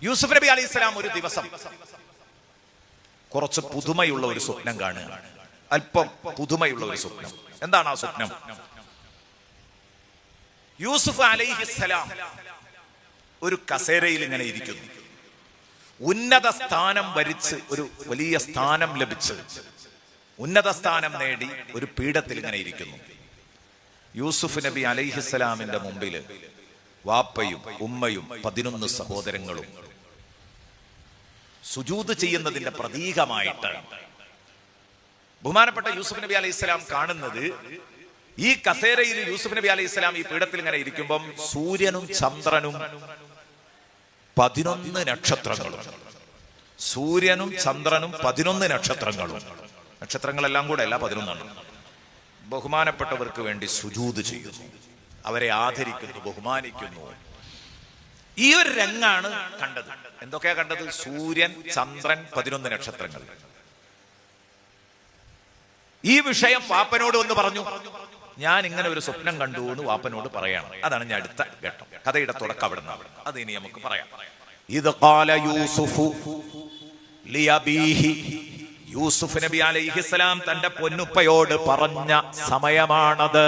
യൂസുഫ് നബി അലൈഹി സ്വലാം ഒരു ദിവസം കുറച്ച് പുതുമയുള്ള ഒരു സ്വപ്നം കാണുകയാണ്. അല്പം പുതുമയുള്ള ഒരു സ്വപ്നം. എന്താണ് ആ സ്വപ്നം? യൂസുഫ് അലൈഹിസ്സലാം ഒരു കസേരയിൽ ഇങ്ങനെ ഇരിക്കുന്നു. ഉന്നത സ്ഥാനം വരിച്ച്, ഒരു വലിയ സ്ഥാനം ലഭിച്ച്, ഉന്നത സ്ഥാനം നേടി ഒരു പീഠത്തിൽ ഇങ്ങനെ ഇരിക്കുന്നു. യൂസുഫ് നബി അലൈഹിസ്സലാമിന്റെ മുമ്പിൽ വാപ്പയും ഉമ്മയും 11 സഹോദരങ്ങളും സുജൂദ് ചെയ്യുന്നതിന്റെ പ്രതീകമായിട്ട് ബഹുമാനപ്പെട്ട യൂസുഫ് നബി അലൈഹിസ്സലാം കാണുന്നത്, ഈ കസേരയിൽ യൂസുഫ് നബി അലൈഹിസ്സലാം ഈ പീഠത്തിൽ ഇങ്ങനെ ഇരിക്കുമ്പം സൂര്യനും ചന്ദ്രനും 11 നക്ഷത്രങ്ങളും, സൂര്യനും ചന്ദ്രനും 11 നക്ഷത്രങ്ങളും, നക്ഷത്രങ്ങളെല്ലാം കൂടെ അല്ല 11 ബഹുമാനപ്പെട്ടവർക്ക് വേണ്ടി സുജൂദ് ചെയ്യുന്നു, അവരെ ആദരിക്കുന്നു, ബഹുമാനിക്കുന്നു. ഈ ഒരു രംഗാണ് കണ്ടത്. എന്തൊക്കെയാ കണ്ടത്? സൂര്യൻ, ചന്ദ്രൻ, 11 നക്ഷത്രങ്ങൾ. ഈ വിഷയം വാപ്പനോട് വന്ന് പറഞ്ഞു. ഞാൻ ഇങ്ങനെ ഒരു സ്വപ്നം കണ്ടു എന്ന് വാപ്പനോട് പറയണം. അതാണ് ഞാൻ അടുത്ത ഘട്ടം. കഥയുടെ തുടക്കം അവിടെ നിന്നാണ്. അത് ഇനി നമുക്ക് പറയാം. ഇത് ഖാല യൂസുഫു ലിഅബീഹി, യൂസുഫ് നബി അലൈഹിസ്സലാം തന്റെ പൊന്നുപ്പയോട് പറഞ്ഞ സമയമാണത്.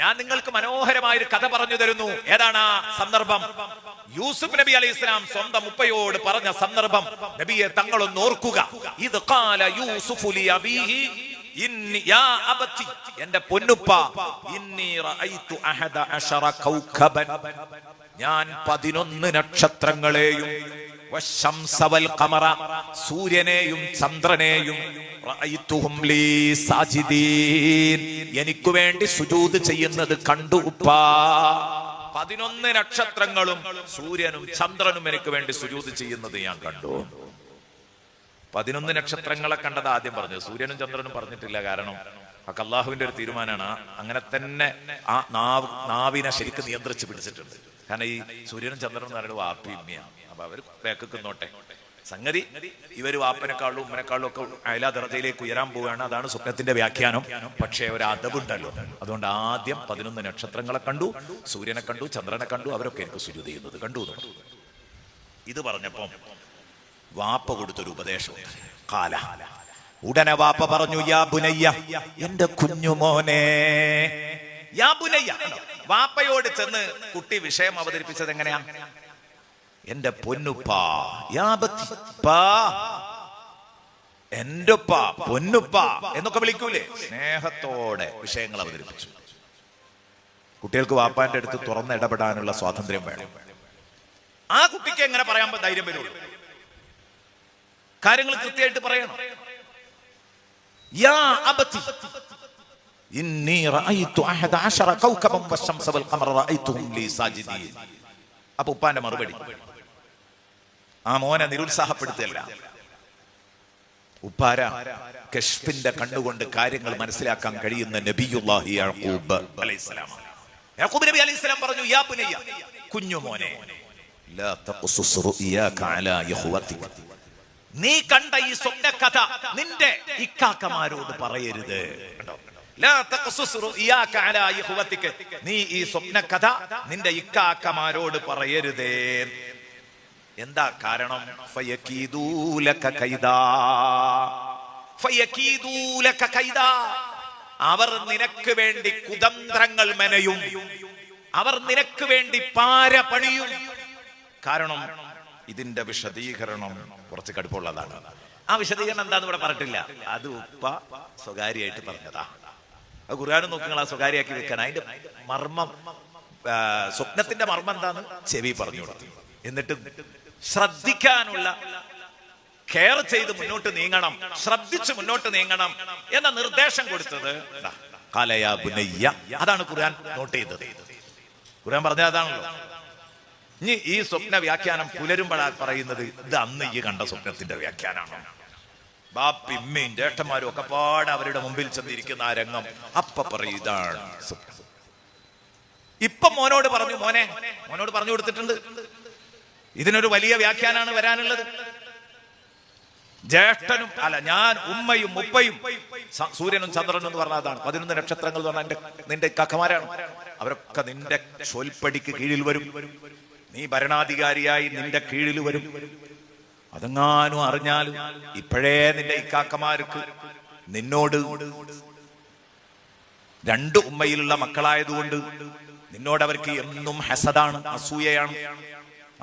ഞാൻ നിങ്ങൾക്ക് മനോഹരമായൊരു കഥ പറഞ്ഞു തരുന്നു. ഏതാണ് ആ സന്ദർഭം? യൂസുഫ് നബി അലൈഹിസ്സലാം സ്വന്തം ഉപ്പയോട് പറഞ്ഞ സന്ദർഭം നബിയെ തങ്ങളൊന്ന് ഓർക്കുക. ഇത് ഖാല യൂസുഫു ലിഅബീഹി ഇന്നി യാ അബതി, എന്റെ പൊന്നുപ്പ, ഇന്നി റഅയ്തു അഹദ അശറ കൗകബൻ, ഞാൻ 11 നക്ഷത്രങ്ങളെയും വശംസ വൽ ഖമറ, സൂര്യനെയും ചന്ദ്രനെയും റഅയ്തുഹും ലീ സാജിദീൻ, എനിക്ക് വേണ്ടി സുജൂദ് ചെയ്യുന്നത് കണ്ടു ഉപ്പാ. 11 നക്ഷത്രങ്ങളും സൂര്യനും ചന്ദ്രനും എനിക്ക് വേണ്ടി സുജൂദ് ചെയ്യുന്നത് ഞാൻ കണ്ടു. 11 നക്ഷത്രങ്ങളെ കണ്ടത് ആദ്യം പറഞ്ഞത്, സൂര്യനും ചന്ദ്രനും പറഞ്ഞിട്ടില്ല. കാരണം ഒക്കെ അള്ളാഹുവിന്റെ ഒരു തീരുമാനമാണ്. അങ്ങനെ തന്നെ ആ നാവിനെ ശരിക്കും നിയന്ത്രിച്ച് പിടിച്ചിട്ടുണ്ട്. കാരണം ഈ സൂര്യനും ചന്ദ്രനും എന്ന് പറയുന്നത് വാപ്പി ഉമ്മയാണ്. അപ്പൊ അവർ വേക്കുന്നോട്ടെ. സംഗതി ഇവര് വാപ്പനെക്കാളും ഉമ്മനെക്കാളും ഒക്കെ അയലാ ദർജയിലേക്ക് ഉയരാൻ പോവുകയാണ്. അതാണ് സ്വപ്നത്തിന്റെ വ്യാഖ്യാനം. പക്ഷേ ഒരു അദബുണ്ടല്ലോ. അതുകൊണ്ട് ആദ്യം 11 നക്ഷത്രങ്ങളെ കണ്ടു, സൂര്യനെ കണ്ടു, ചന്ദ്രനെ കണ്ടു, അവരൊക്കെ എനിക്ക് സുജൂദ് ചെയ്യുന്നത് കണ്ടു. ഇത് പറഞ്ഞപ്പോ വാപ്പ കൊടുത്തൊരു ഉപദേശം. കാല, ഉടനെ വാപ്പ പറഞ്ഞു, യാ ബുനയ്യ, എന്റെ കുഞ്ഞുമോനെ. യാ ബുനയ്യ, വാപ്പയോട് ചെന്ന് കുട്ടി വിഷയം അവതരിപ്പിച്ചത് എങ്ങനെയാ? എന്റെ പൊന്നുപ്പാ, എന്റെ പൊന്നുപ്പ എന്നൊക്കെ വിളിക്കൂലേ? സ്നേഹത്തോടെ വിഷയങ്ങൾ അവതരിപ്പിച്ചു. കുട്ടികൾക്ക് വാപ്പാന്റെ അടുത്ത് തുറന്ന് ഇടപെടാനുള്ള സ്വാതന്ത്ര്യം വേണം. ആ കുട്ടിക്ക് എങ്ങനെ പറയാൻ ധൈര്യം വരുള്ളൂ? കാര്യങ്ങൾ കൃത്യമായിട്ട് പറയണം. യാ അബതി ഇന്നി റഅയ്തു അഹദ അശറ കൗകബൻ വശംസ വൽ ഖമറ റഅയ്തുഹും ലീ സാജിദീൻ. അപ്പൊ ഉപ്പാന്റെ മറുപടി ആ മോനെ നിരുത്സാഹപ്പെടുത്തല്ല. ഉപ്പാര കശ്ഫിന്റെ കണ്ണുകൊണ്ട് കാര്യങ്ങൾ മനസ്സിലാക്കാൻ കഴിയുന്ന നബിയുല്ലാഹി യാഖൂബ് അലൈഹിസ്സലാം. യാഖൂബ് നബി അലൈഹിസ്സലാം പറഞ്ഞു, യാ ബുനയ്യ, കുഞ്ഞുമോനെ, ലാ തഖ്സുസ് റുയാക അലാ ഇഖ്വതിക, നീ കണ്ട ഈ സ്വപ്ന കഥ നിന്റെ ഇക്കാക്കമാരോട് പറയരുത്. ലാ തഖ്സുസ് റുയാക അലാ ഇഖ്വതിക, നീ ഈ സ്വപ്ന കഥ നിന്റെ ഇക്കാക്കമാരോട് പറയരുതേ. എന്താ കാരണം? ഫയകീദൂലക കൈദാ, ഫയകീദൂലക കൈദാ, അവർ നിനക്ക് വേണ്ടി കുതന്ത്രങ്ങൾ മെനയും, അവർ നിനക്ക് വേണ്ടി പാര പണിയും. കാരണം ഇതിന്റെ വിശദീകരണം കുറച്ച് കടുപ്പമുള്ളതാണ്. ആ വിശദീകരണം എന്താന്ന് ഇവിടെ പറഞ്ഞിട്ടില്ല. അത് ഉപ്പ സ്വകാര്യമായിട്ട് പറഞ്ഞതാ. അത് ഖുർആനും നോക്കുക, സ്വകാര്യമാക്കി വെക്കാൻ. അതിന്റെ മർമ്മം, സ്വപ്നത്തിന്റെ മർമ്മം എന്താന്ന് ചെവി പറഞ്ഞു കൊടുത്തു. എന്നിട്ട് ശ്രദ്ധിക്കാനുള്ള, കെയർ ചെയ്ത് മുന്നോട്ട് നീങ്ങണം, ശ്രദ്ധിച്ച് മുന്നോട്ട് നീങ്ങണം എന്ന നിർദ്ദേശം കൊടുത്തത് ഖാലയാ ബുനയ്യ. അതാണ് ഖുർആൻ നോട്ട് ചെയ്തത്. ഖുർആൻ പറഞ്ഞ അതാണല്ലോ. ഇനി ഈ സ്വപ്ന വ്യാഖ്യാനം പുലരുമ്പോഴാ പറയുന്നത്, ഇത് അന്ന് ഈ കണ്ട സ്വപ്നത്തിന്റെ വ്യാഖ്യാനമാണ്. ബാപ്പിമ്മയും ജ്യേഷ്ഠന്മാരും ഒക്കെ പാടെ അവരുടെ മുമ്പിൽ ചെന്നിരിക്കുന്ന ആ രംഗം അപ്പ പറയും, ഇതാണ് സ്വപ്നം. ഇപ്പൊ മോനോട് പറഞ്ഞു, മോനോട് പറഞ്ഞു കൊടുത്തിട്ടുണ്ട്. ഇതിനൊരു വലിയ വ്യാഖ്യാനാണ് വരാനുള്ളത്. ജ്യേഷ്ഠനും അല്ല, ഞാൻ ഉമ്മയും ഉപ്പയും സൂര്യനും ചന്ദ്രനും എന്ന് പറഞ്ഞ അതാണ്. 11 നക്ഷത്രങ്ങൾ എന്ന് പറഞ്ഞാൽ നിന്റെ കക്കമാരാണ്. അവരൊക്കെ നിന്റെ ചൊൽപ്പടിക്ക് കീഴിൽ വരും. നീ ഭരണാധികാരിയായി നിന്റെ കീഴിൽ വരും. അതെങ്ങാനും അറിഞ്ഞാലും ഇപ്പോഴേ നിന്റെ ഇക്കാക്കമാർക്ക് നിന്നോട് രണ്ട് ഉമ്മയിലുള്ള മക്കളായതുകൊണ്ട് നിന്നോട് അവർക്ക് എന്നും ഹസദാണ്, അസൂയയാണ്.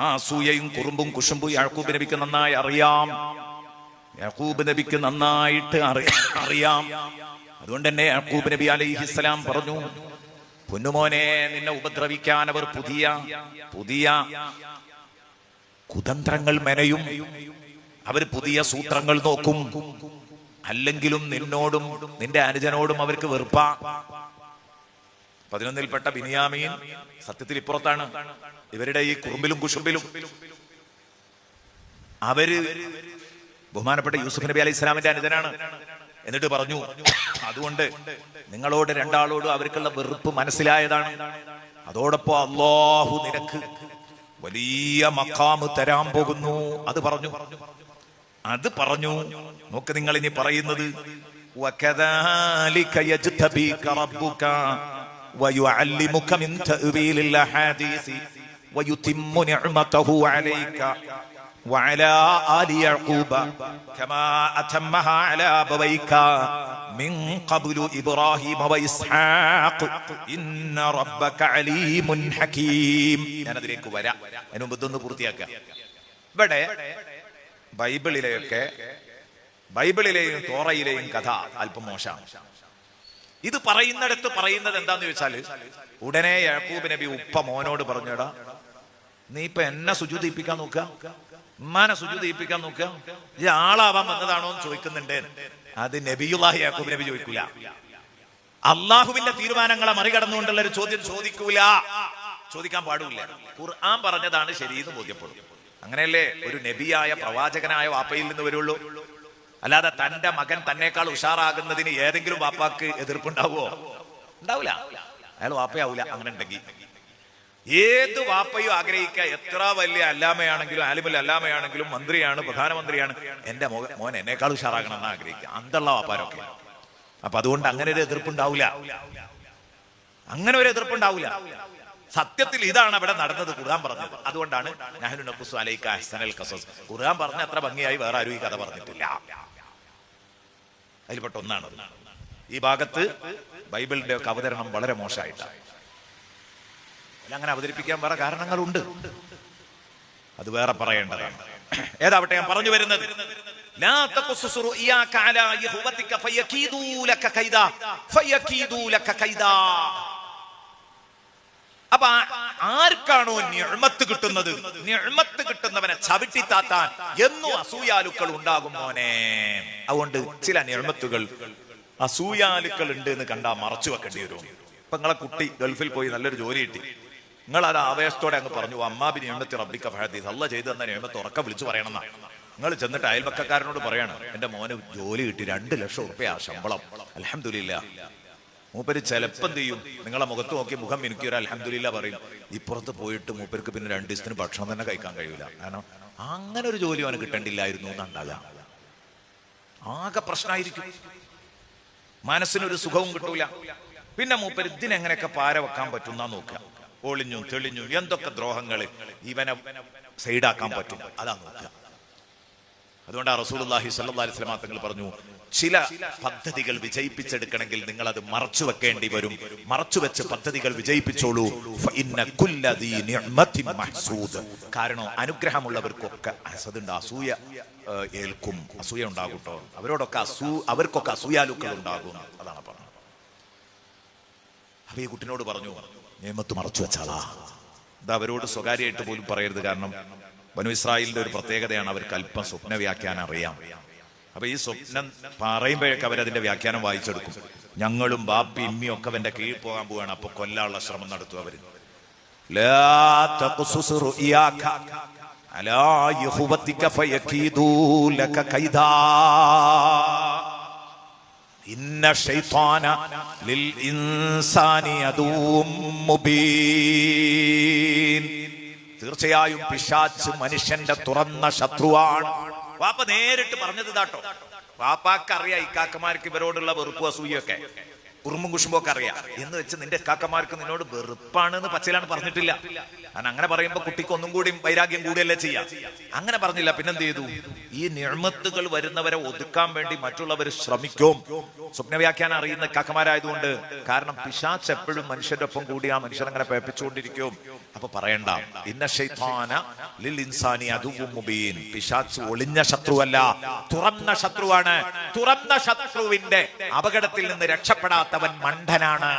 ആ അസൂയയും കുറുമ്പും കുശുമ്പും യാക്കൂബ് നബിക്ക് നന്നായി അറിയാം. യാക്കൂബ് നബിക്ക് നന്നായിട്ട് അറിയാം. അതുകൊണ്ട് തന്നെ യാക്കൂബ് നബി അലൈഹിസ്സലാം പറഞ്ഞു, പൊന്നുമോനെ, നിന്നെ ഉപദ്രവിക്കാൻ അവർ പുതിയ പുതിയ കുതന്ത്രങ്ങൾ മെനയും, അവർ പുതിയ സൂത്രങ്ങൾ നോക്കും. അല്ലെങ്കിലും നിന്നോടും നിന്റെ അനുജനോടും അവർക്ക് വെറുപ്പാ. 11-ൽപ്പെട്ട ബിനിയാമീൻ സത്യത്തിൽ ഇപ്പുറത്താണ്. ഇവരുടെ ഈ കുറുമ്പിലും കുശുമ്പിലും അവര് ബഹുമാനപ്പെട്ട യൂസുഫ് നബി അലൈഹി സ്വലാമിന്റെ അനുജനാണ്. എന്നിട്ട് പറഞ്ഞു, അതുകൊണ്ട് നിങ്ങളോട് രണ്ടാളോടും അവർക്കുള്ള വെറുപ്പ് മനസ്സിലായതാണ്. അതോടൊപ്പം അല്ലാഹു നിനക്ക് വലിയ മഖാമ് തരാൻ പോകുന്നു. അത് പറഞ്ഞു. നോക്ക് നിങ്ങൾ ഇനി പറയുന്നത്, വകദാലിക യജ്തബീക റബ്ബുക വയുഅല്ലിമുക മിൻ തഅ്വീലിൽ അഹാദീസ് വയുതിമ്മു നിഅമതഹു അലൈക വഅലാ ആലി യഅഖൂബ കമാ അതമ്മഹ അലാ അബവൈക മിൻ ഖബ്ലു ഇബ്രാഹീമ വഇസ്ഹാഖ് ഇന്ന റബ്ബക അലീമുൻ ഹകീം. ഞാൻ അതിലേക്ക് വരാം. അതിനു മുമ്പ് ഇതൊന്ന് പൂർത്തിയാക്കാം. ഇവിടെ ബൈബിളിലെയും തോറയിലെയും കഥ അല്പം മോശമാണ്. ഇത് പറയുന്നിടത്ത് പറയുന്നത് എന്താന്ന് ചോദിച്ചാല്, ഉടനെ യാക്കൂബ് നബി ഉപ്പ മോനോട് പറഞ്ഞടാ, നീ ഇപ്പൊ എന്നെ സുജൂദിപ്പിക്കാൻ നോക്കുക, ഉമ്മാനെ സുജൂദിപ്പിക്കാൻ നോക്കുക, ഈ ആളാവാൻ വന്നതാണോ എന്ന് ചോദിക്കുന്നുണ്ട്. അത് നബിയുല്ലാഹി യാക്കൂബ് നബി ചോദിക്കൂല. അള്ളാഹുവിന്റെ തീരുമാനങ്ങളെ മറികടന്നുകൊണ്ടുള്ള ഒരു ചോദ്യം ചോദിക്കാൻ പാടില്ല. ഖുർആൻ പറഞ്ഞതാണ് ശരിയെന്ന് ബോധ്യപ്പെടും. അങ്ങനെയല്ലേ ഒരു നബിയായ പ്രവാചകനായ വാപ്പയിൽ നിന്ന് വരുള്ളൂ. അല്ലാതെ തന്റെ മകൻ തന്നേക്കാൾ ഉഷാറാകുന്നതിന് ഏതെങ്കിലും വാപ്പാക്ക് എതിർപ്പുണ്ടാവോ? ഉണ്ടാവില്ല. അയാൾ വാപ്പയാവൂല. അങ്ങനെ ഉണ്ടെങ്കിൽ ഏത് വാപ്പയും ആഗ്രഹിക്കുക, എത്ര വലിയ അല്ലാമയാണെങ്കിലും ആലിമുൽ അല്ലാമയാണെങ്കിലും മന്ത്രിയാണ്, പ്രധാനമന്ത്രിയാണ്, എന്റെ മോൻ എന്നേക്കാൾ ഉഷാറാകണം എന്ന് ആഗ്രഹിക്കുക. അന്തുള്ള വാപ്പാരൊക്കെ. അപ്പൊ അതുകൊണ്ട് അങ്ങനെ ഒരു എതിർപ്പുണ്ടാവില്ല. സത്യത്തിൽ ഇതാണ് അവിടെ നടന്നത്, ഖുർആൻ പറഞ്ഞത്. അതുകൊണ്ടാണ് നഹ്നു നഖുസ്സു അലൈക അഹ്സനൽ ഖസസ്. ഖുർആൻ പറഞ്ഞ അത്ര ഭംഗിയായി വേറെ ആരും ഈ കഥ പറഞ്ഞിട്ടില്ല. അതിൽപ്പെട്ട ഒന്നാണ്. ഈ ഭാഗത്ത് ബൈബിളിന്റെ ഒക്കെ അവതരണം വളരെ മോശമായിട്ടാണ്. അങ്ങനെ അവതരിപ്പിക്കാൻ വേറെ കാരണങ്ങളുണ്ട്, അത് വേറെ പറയേണ്ടതാണ്. ഏതാവട്ടെ, ഞാൻ പറഞ്ഞു വരുന്നത്, ലാ തഖുസ്സു റുയാക അലാ യഹ്വതിക ഫയകീദൂ ലക കൈദാ. അപ്പൊ ആർക്കാണോ നിഅ്മത്ത് കിട്ടുന്നത്, നിഅ്മത്ത് കിട്ടുന്നവനെ ചവിട്ടി താത്താൻ എന്നും അസൂയാലുക്കൾ ഉണ്ടാകും മോനെ. അതുകൊണ്ട് ചില നിഅ്മത്തുകൾ അസൂയാലുക്കൾ ഉണ്ട് എന്ന് കണ്ടാ മറച്ചു വെക്കേണ്ടി വരും. ഇപ്പൊ നിങ്ങളെ കുട്ടി ഗൾഫിൽ പോയി നല്ലൊരു ജോലി കിട്ടി, നിങ്ങൾ അത് ആവേശത്തോടെ അങ്ങ് പറഞ്ഞു, അമ്മാബി നിഅ്മത്തി റബ്ബിക ഫഹദീസ്, അല്ലാഹ് ചെയ്തു തന്ന നിഅ്മത്ത് ഉറക്കെ വിളിച്ചു പറയണം എന്നാ. നിങ്ങൾ ചെന്നിട്ട് അയൽപക്കക്കാരനോട് പറയാണ്, എന്റെ മോന് ജോലി കിട്ടി, 2 ലക്ഷം റുപ്യ ശമ്പളം, അൽഹംദുലില്ലാഹ്. മൂപ്പര് ചിലപ്പം എന്ത് ചെയ്യും, നിങ്ങളെ മുഖത്ത് നോക്കി മുഖം എനിക്ക് ഒരു അൽഹംദുലില്ലാഹ് പറയും. ഇപ്പുറത്ത് പോയിട്ട് മൂപ്പർക്ക് പിന്നെ 2 ദിവസത്തിന് ഭക്ഷണം തന്നെ കഴിക്കാൻ കഴിയൂല. കാരണം അങ്ങനെ ഒരു ജോലി അവന് കിട്ടേണ്ടില്ലായിരുന്നു എന്നുണ്ടാകാം. ആകെ പ്രശ്നമായിരിക്കും, മനസ്സിനൊരു സുഖവും കിട്ടൂല. പിന്നെ മൂപ്പര് ഇതിനെങ്ങനെയൊക്കെ പാര വെക്കാൻ പറ്റുന്ന നോക്കുക. ഒളിഞ്ഞു തെളിഞ്ഞു എന്തൊക്കെ ദ്രോഹങ്ങൾ ഇവനെ സൈഡാക്കാൻ പറ്റും, അതാ നോക്കുക. അതുകൊണ്ടാണ് റസൂലുള്ളാഹി സ്വല്ലല്ലാഹി അലൈഹി വസല്ലം തങ്ങൾ പറഞ്ഞു, ചില പദ്ധതികൾ വിജയിപ്പിച്ചെടുക്കണമെങ്കിൽ നിങ്ങൾ അത് മറച്ചു വെക്കേണ്ടി വരും. മറച്ചു വെച്ച് പദ്ധതികൾ വിജയിപ്പിച്ചോളൂ. കാരണം അനുഗ്രഹമുള്ളവർക്കൊക്കെ ഹസദുണ്ട്, അസൂയ ഏൽക്കും, അസൂയ ഉണ്ടാകൂട്ടോ. അവർക്കൊക്കെ അസൂയാലുക്കൾ ഉണ്ടാകും. അതാണ് പറഞ്ഞത്. അപ്പൊ ഈ കുട്ടിനോട് പറഞ്ഞു, നിയമത്ത് മറച്ചു വെച്ചാളാ. ഇത് അവരോട് സ്വകാര്യമായിട്ട് പോലും പറയരുത്. കാരണം ബനു ഇസ്രായേലിന്റെ ഒരു പ്രത്യേകതയാണ്, അവർക്ക് അല്പം സ്വപ്ന വ്യാഖ്യാനം അറിയാം. അപ്പൊ ഈ സ്വപ്നം പറയുമ്പോഴേക്ക് അവരതിന്റെ വ്യാഖ്യാനം വായിച്ചെടുക്കും. ഞങ്ങളും ബാപ്പി ഇമ്മിയും ഒക്കെ അവന്റെ കീഴിൽ പോകാൻ പോവാണ്, അപ്പൊ കൊല്ലാനുള്ള ശ്രമം നടത്തും അവര്. ഇന്ന ശൈത്താന ലിൽ ഇൻസാനി അദുവ്വും മുബീൻ. തീർച്ചയായും പിശാച് മനുഷ്യന്റെ തുറന്ന ശത്രുവാണ്. വാപ്പ നേരിട്ട് പറഞ്ഞത് ഇതാട്ടോ. വാപ്പാക്ക് അറിയാം ഇക്കാക്കമാർക്ക് ഇവരോടുള്ള വെറുപ്പ് അസൂയൊക്കെ. ഉറുമ്പും കുശുമ്പോ ഒക്കെ അറിയാം എന്ന് വെച്ച് നിന്റെ കാക്കമാർക്ക് നിന്നോട് വെറുപ്പാണെന്ന് പച്ചയിലാണ് പറഞ്ഞിട്ടില്ല. കാരണം അങ്ങനെ പറയുമ്പോ കുട്ടിക്ക് ഒന്നും കൂടി വൈരാഗ്യം കൂടിയല്ലേ ചെയ്യാം. അങ്ങനെ പറഞ്ഞില്ല. പിന്നെന്ത് ചെയ്തു? ഈ നിഅ്മത്തുകൾ വരുന്നവരെ ഒതുക്കാൻ വേണ്ടി മറ്റുള്ളവർ ശ്രമിക്കും. സ്വപ്ന വ്യാഖ്യാനം അറിയുന്ന കാക്കമാരായതുകൊണ്ട്. കാരണം പിശാച് എപ്പോഴും മനുഷ്യന്റെ ഒപ്പം കൂടി ആ മനുഷ്യൻ അങ്ങനെ പേപ്പിച്ചുകൊണ്ടിരിക്കും. അപ്പൊ പറയണ്ട, ഇന്ന ശൈത്താന ലിൽ ഇൻസാനി അദുവ്വുൻ മുബീൻ. പിശാച് ഒളിഞ്ഞ ശത്രുവല്ല, തുറന്ന ശത്രുവാണ്. തുറന്ന ശത്രുവിന്റെ അപകടത്തിൽ നിന്ന് രക്ഷപ്പെടാത്തവൻ മണ്ഡനാണ്.